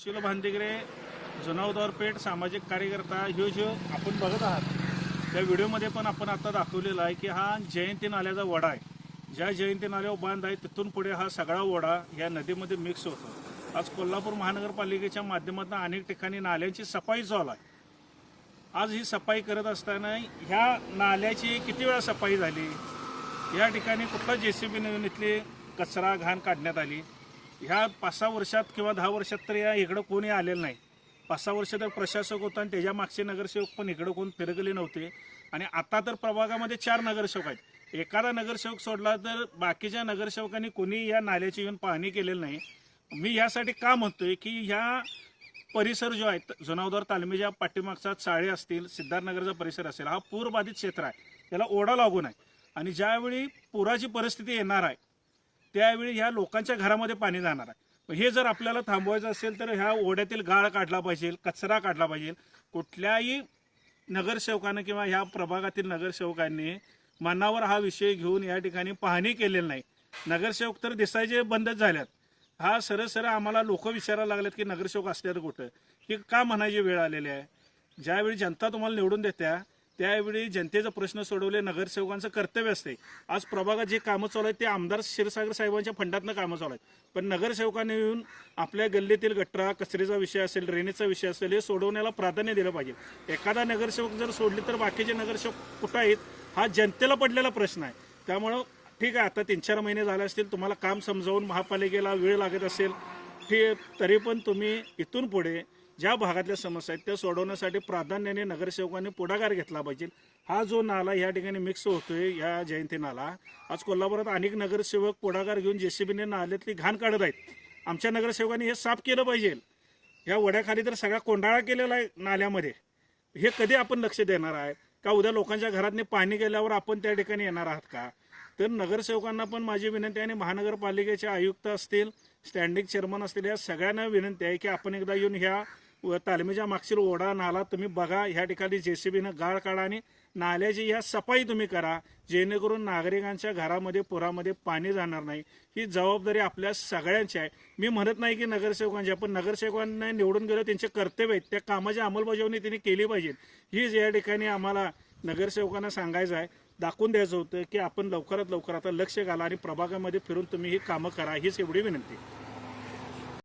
सुशील भांदिगरे जुनावदारपेठ सामाजिक कार्यकर्ता ह्यो जो आपण बघत आहात त्या व्हिडिओमध्ये पण आपण आता दाखवलेला आहे की हा जयंती नाल्याचा ओढा आहे। ज्या जयंती नाल्यावर बांध आहे तिथून पुढे हा सगळा ओढा या नदीमध्ये मिक्स होतो। आज कोल्हापूर महानगरपालिकेच्या माध्यमातून अनेक ठिकाणी नाल्यांची सफाई चालू आहे। आज ही सफाई करत असताना ह्या नाल्याची किती वेळा सफाई झाली, या ठिकाणी कुठला JCB नवीन इथली कचरा घाण काढण्यात आली। ह्या 5-6 वर्षात किंवा 10 वर्षात तर या इकडं कोणी आलेलं नाही। 5-6 वर्ष तर प्रशासक होता आणि त्याच्या मागचे नगरसेवक पण इकडं कोण फिरकले नव्हते। आणि आता तर प्रभागामध्ये 4 नगरसेवक आहेत। एखादा नगरसेवक सोडला तर बाकीच्या नगरसेवकांनी कोणी या नाल्याची येऊन पाहणी केलेली नाही। मी यासाठी का म्हणतोय की ह्या परिसर जो आहे जुनावदार तालमीच्या पाठीमागचा चाळे असतील, सिद्धार्थनगरचा परिसर असेल, हा पूरबाधित क्षेत्र आहे। त्याला ओढा लागून आहे आणि ज्यावेळी पुराची परिस्थिती येणार आहे त्यावेळी ह्या लोकांच्या घरामध्ये पाणी जाणार आहे। हे जर आपल्याला थांबवायचं असेल तर ह्या ओढ्यातील गाळ काढला पाहिजे, कचरा काढला पाहिजे। कुठल्याही नगरसेवकानं किंवा ह्या प्रभागातील नगरसेवकांनी मनावर हा विषय घेऊन या ठिकाणी पाहणी केलेली नाही। नगरसेवक तर दिसायचे बंदच झाल्यात। हा सरळ आम्हाला लोक विचारायला लागलेत की नगरसेवक असतात कुठं, ही का म्हणायची वेळ आलेली आहे। ज्यावेळी जनता तुम्हाला निवडून देत्या त्यावेळी जनतेचा प्रश्न सोडवले नगरसेवकांचं कर्तव्य असते। आज प्रभागात जे कामं चालू आहेत ते आमदार क्षीरसागर साहेबांच्या फंडातनं कामं चालू आहेत, पण नगरसेवकांनी येऊन आपल्या गल्लीतील गटरा कचरेचा विषय असेल, ड्रेनेजचा विषय असेल, हे सोडवण्याला प्राधान्य दिलं पाहिजे। एखादा नगरसेवक जर सोडली तर बाकीचे नगरसेवक कुठं आहेत हा जनतेला पडलेला प्रश्न आहे। त्यामुळं ठीक आहे, आता 3-4 महिने झाले असतील, तुम्हाला काम समजावून महापालिकेला वेळ लागत असेल ठीक, तरी पण तुम्ही इथून पुढे ज्या भागातल्या समस्या आहेत त्या सोडवण्यासाठी प्राधान्याने नगरसेवकांनी पुढाकार घेतला पाहिजे। हा जो नाला या ठिकाणी मिक्स होतोय या जयंती नाला, आज कोल्हापुरात अनेक नगरसेवक पुढाकार घेऊन JCBने नाल्यातली घाण काढत आहेत। आमच्या नगरसेवकांनी हे साफ केलं पाहिजे। या वड्याखाली तर सगळा कोंडाळा केलेला आहे नाल्यामध्ये, हे कधी आपण लक्ष देणार आहे का? उद्या लोकांच्या घरातनी पाणी गेल्यावर आपण त्या ठिकाणी येणार आहात का? तर नगरसेवकांना पण माझी विनंती आहे आणि महानगरपालिकेचे आयुक्त असतील, स्टँडिंग चेअरमन असतील, या सगळ्यांना विनंती आहे की आपण एकदा येऊन ह्या तालमीच्या मागशील ओढा नाला तुम्ही बघा। ह्या ठिकाणी JCBनं गाळ काढा आणि नाल्याची ह्या सफाई तुम्ही करा, जेणेकरून नागरिकांच्या घरामध्ये पुरामध्ये पाणी जाणार नाही। ही जबाबदारी आपल्या सगळ्यांची आहे। मी म्हणत नाही की नगरसेवकांची, पण नगरसेवकांना निवडून गेलं त्यांचे कर्तव्य आहेत, त्या कामाची अंमलबजावणी त्यांनी केली पाहिजे। हीच या ठिकाणी आम्हाला नगरसेवकांना सांगायचं आहे, दाखवून द्यायचं होतं की आपण लवकरात लवकर आता लक्ष घाला आणि प्रभागामध्ये फिरून तुम्ही ही कामं करा, हीच एवढी विनंती।